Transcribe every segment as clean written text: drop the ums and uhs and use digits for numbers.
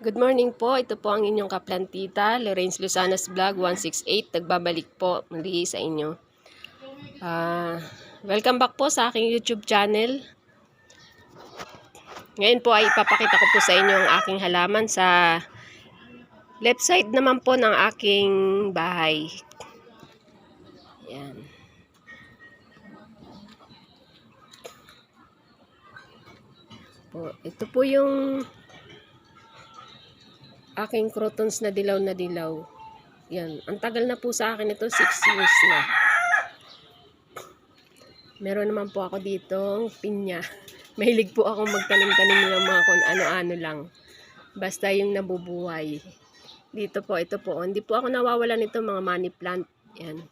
Good morning po. Ito po ang inyong kaplantita, Lorraine Luzanas Vlog 168. Nagbabalik po muli sa inyo. Welcome back po sa aking YouTube channel. Ngayon po ay ipapakita ko po sa inyo ang aking halaman sa left side naman po ng aking bahay. Yan. Ito po yung aking crotons na dilaw na dilaw. Yan. Ang tagal na po sa akin ito, 6 years na. Meron naman po ako dito pinya. Mahilig po akong magtanim-tanim ng mga kung ano-ano lang. Basta yung nabubuhay. Dito po, ito po. Hindi po ako nawawalan nito mga money plant. Yan.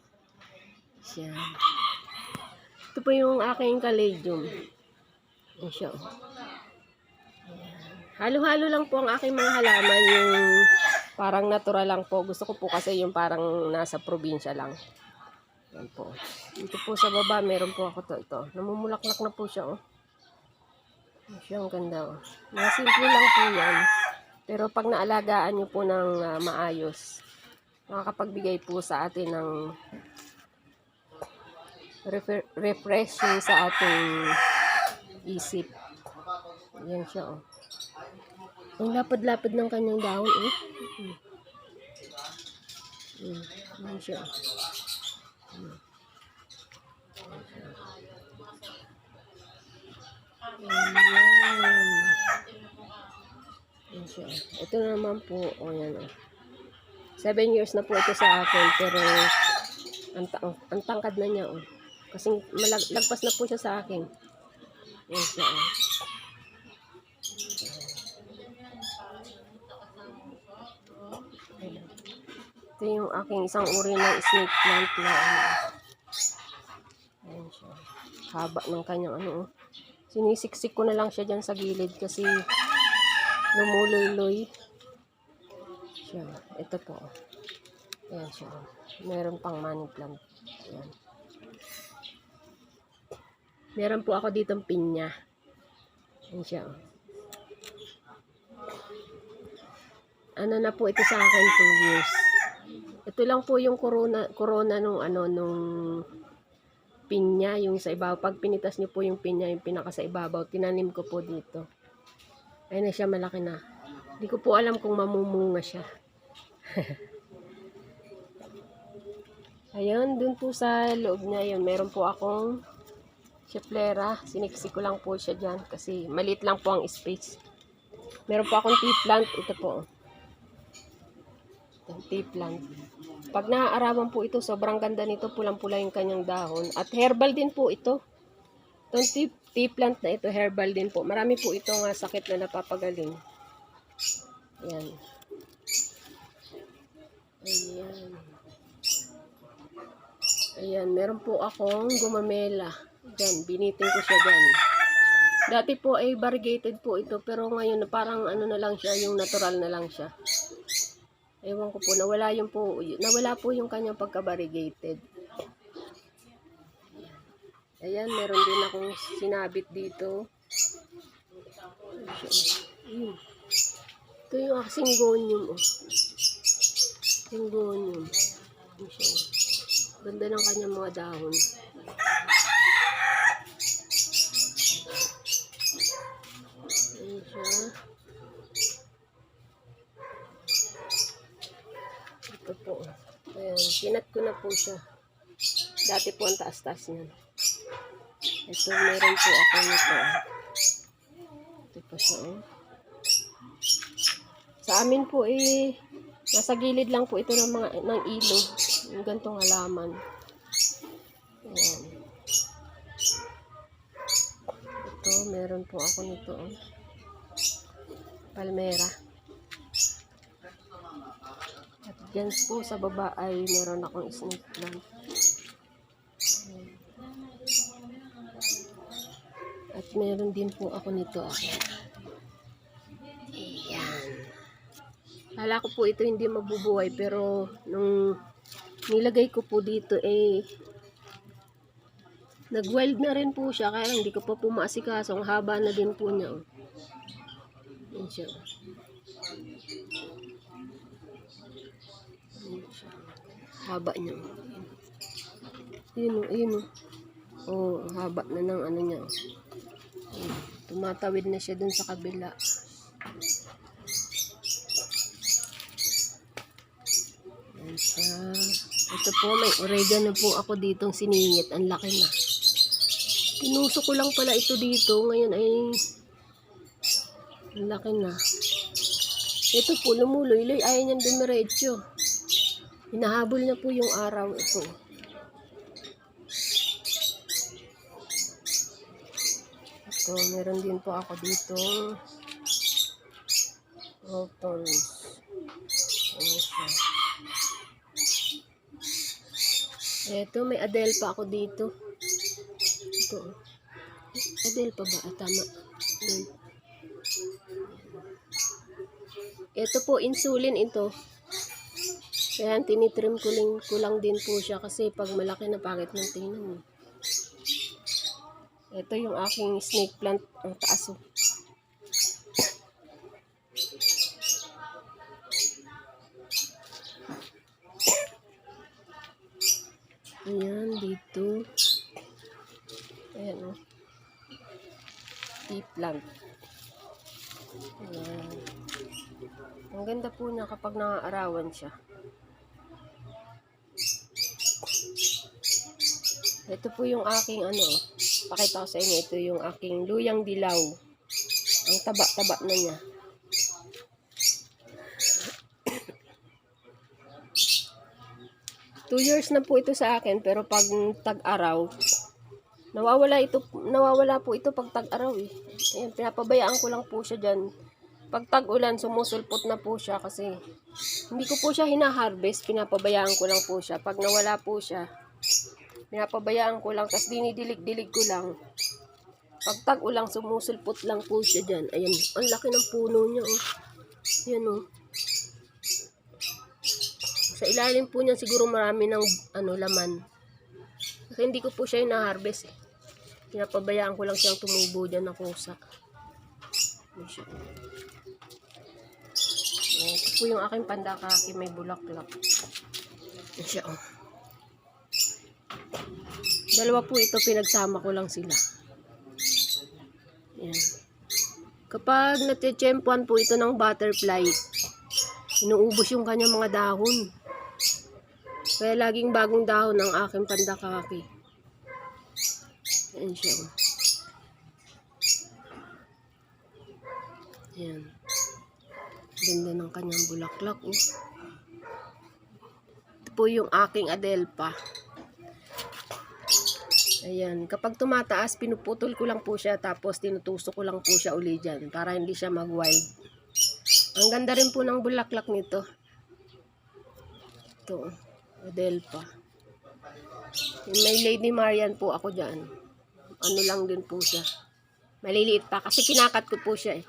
Yan. Ito po yung aking caladium. Yan siya. Halo-halo lang po ang aking mga halaman. Yung parang natural lang po. Gusto ko po kasi yung parang nasa probinsya lang. Yan po. Dito po sa baba, meron po ako ito. Namumulaklak na po siya, oh. Siya, ang ganda, oh. Mga simple lang po yan. Pero pag naalagaan nyo po ng maayos, makakapagbigay po sa atin ng refreshing sa ating isip. Yan siya, oh. Ang lapad-lapad ng kanyang dahon, eh. Yan siya, oh. Yan siya. Ito naman po, yan, 7 years na po ito sa akin, pero ang tangkad na niya, kasi lagpas na po siya sa akin. Yan siya. Ito yung aking isang uri ng snake plant na yan siya. Haba ng kanyang sinisiksik ko na lang siya dyan sa gilid kasi lumuloy-loy siya. Ito po. Ayan siya. Meron pang money plant. Ayan. Meron po ako ditong pinya. Ayan siya. Ano na po ito sa akin, 2 years. Ito lang po yung corona nung pinya, yung sa ibabaw. Pag pinitas niyo po yung pinya, yung pinaka sa ibabaw, tinanim ko po dito. Ayun na siya, malaki na. Hindi ko po alam kung mamumunga siya. Ayun, dun po sa loob niya, yun, meron po akong Schefflera. Siniksik ko lang po siya dyan kasi maliit lang po ang space. Meron po akong tea plant. Ito po. Tea plant. Pag naaarawan po ito, sobrang ganda nito. Pulang-pula yung kanyang dahon. At herbal din po ito. Itong tea plant na ito, herbal din po. Marami po ito nga sakit na napapagaling. Ayan. Ayan. Ayan, meron po akong gumamela. Diyan, biniting ko siya dyan. Dati po ay variegated po ito, pero ngayon parang ano na lang siya, yung natural na lang siya. Ewan ko po, nawala po yung kanyang pagka-variegated. Ayan, meron din akong sinabit dito. Ito yung syngonium, Syngonium. Ganda ng kanyang mga dahon. Ayan siya. Ito po. Ayan, kinat ko na po siya. Dati po ang taas-taas niyan. Ito, meron po ako nito. Ito po siya, Sa amin po, nasa gilid lang po ito ng ilog. Yung gantong halaman. Ayan. Ito, meron po ako nito, Palmera. At dyan po sa baba ay meron akong snake plant. At meron din po ako nito. Ayan. Kala ko po ito hindi mabubuhay, pero nung nilagay ko po dito, nag-wild na rin po siya, kaya hindi ko pa pumaasikaso. Ang haba na din po niya. Yan siya. Haba niya. Yun o, yun o. Oh, haba na ng ano niya. Tumatawid na siya dun sa kabila. Ayan siya. Ito po, may oregano po ako ditong siningit. Ang laki na. Pinuso ko lang pala ito dito. Ngayon ay ang laki na. Ito po, lumuloy-loy. Ayaw niyang dumiretso. Hinahabol niya po yung araw ito. Ito, meron din po ako dito. Rotons. Ayan siya. Ito, may Adelpa ako dito. Ito. Adelpa ba? Ah, tama. Ayan. Ito po, insulin ito. Kaya tinitrim ko lang din po siya kasi pag malaki na pangit ng tingnan. Ito yung aking snake plant. Ang taas oh. Ayan, dito. Ayan oh. Tea plant. Ayan. Ang ganda po niya kapag naaarawan siya. Ito po yung aking ano, pakita ko sa inyo, ito yung aking luyang dilaw. Ang taba-taba na niya. Two years na po ito sa akin, pero pag tag-araw, nawawala po ito pag tag-araw eh. Ayan, pinapabayaan ko lang po siya dyan. Pag tag-ulan, sumusulpot na po siya kasi hindi ko po siya hina-harvest, pinapabayaan ko lang po siya. Pag nawala po siya, pinapabayaan ko lang, tapos dinidilig-dilig ko lang. Pag tag-ulang, sumusulpot lang po siya dyan. Ayan, ang laki ng puno niya oh. Ayan oh. Sa ilalim po niyan siguro marami ng ano, laman. Kasi hindi ko po siya hina-harvest eh. Pinapabayaan ko lang siyang tumubo dyan na kusa. Ayan siya. Ito po yung aking pandakaki, may bulaklak. Ayan siya oh. Dalawa po ito, pinagsama ko lang sila. Ayan. Kapag natitsyempuan po ito ng butterfly, inuubos yung kanyang mga dahon. Kaya laging bagong dahon ang aking pandakaki. Ayan siya. Ayan. Ganda ng kanyang bulaklak. Oh. Ito po yung aking Adelpa. Ayan. Kapag tumataas, pinuputol ko lang po siya. Tapos tinutusok ko lang po siya uli dyan. Para hindi siya mag-wild. Ang ganda rin po ng bulaklak nito. Ito. Adelpa. May Lady Marian po ako dyan. Ano lang din po siya. Maliliit pa. Kasi kinakat ko po siya eh.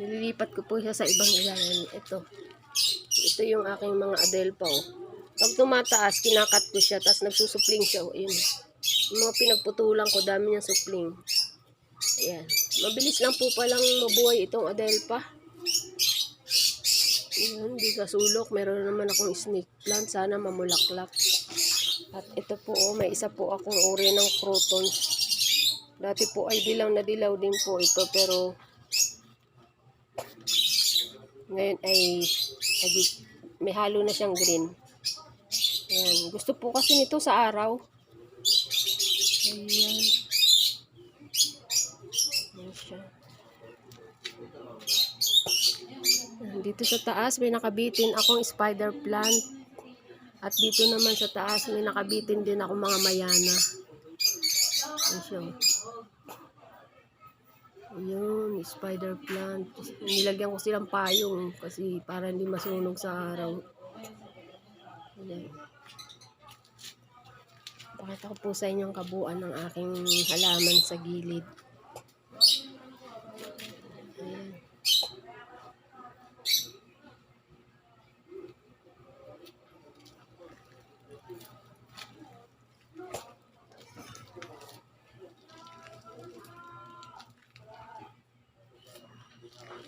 Nililipat ko po siya sa ibang ilayan. Ito. Ito yung aking mga Adelpa oh. Pag tumataas, kinakat ko siya. Tapos nagsusupling siya oh. Ayun. Yung mga pinagputulan ko, dami niyang supling. Ayan. Mabilis lang po palang mabuhay itong Adelpa. Ayan, hindi kasulok. Meron naman akong snake plant. Sana mamulaklak. At ito po, oh, may isa po akong uri ng crotons. Dati po ay dilaw na dilaw din po ito. Pero ngayon ay may halo na siyang green. Ayan. Gusto po kasi nito sa araw. Ayan. Ayan siya. Dito sa taas may nakabitin akong spider plant. At dito naman sa taas may nakabitin din ako mga mayana. Ayan siya. Ayun, spider plant. Nilagyan ko silang payong kasi para hindi masunog sa araw. Ayan. Pakita ko po sa inyo ang kabuuan ng aking halaman sa gilid.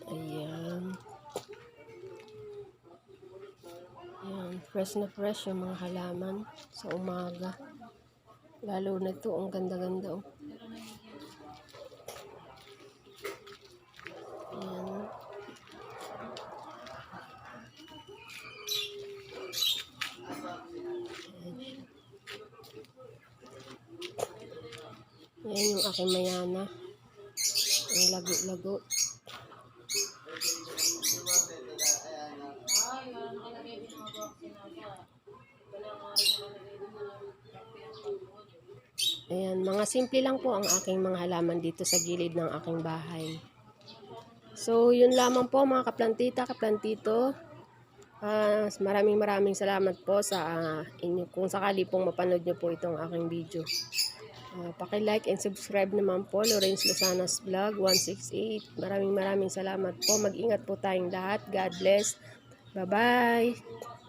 Ayan. fresh yung mga halaman sa umaga. Lalo na ito, ang ganda-ganda oh. Ayan. Ayan yung aking mayana. Ang lago-lago. Ayan, mga simple lang po ang aking mga halaman dito sa gilid ng aking bahay. So, yun lamang po mga kaplantita, kaplantito. Maraming salamat po sa inyo. Kung sakali pong mapanood nyo po itong aking video. Paki-like and subscribe naman po, Lawrence Lozana's Vlog 168. Maraming salamat po. Mag-ingat po tayong lahat. God bless. Bye-bye.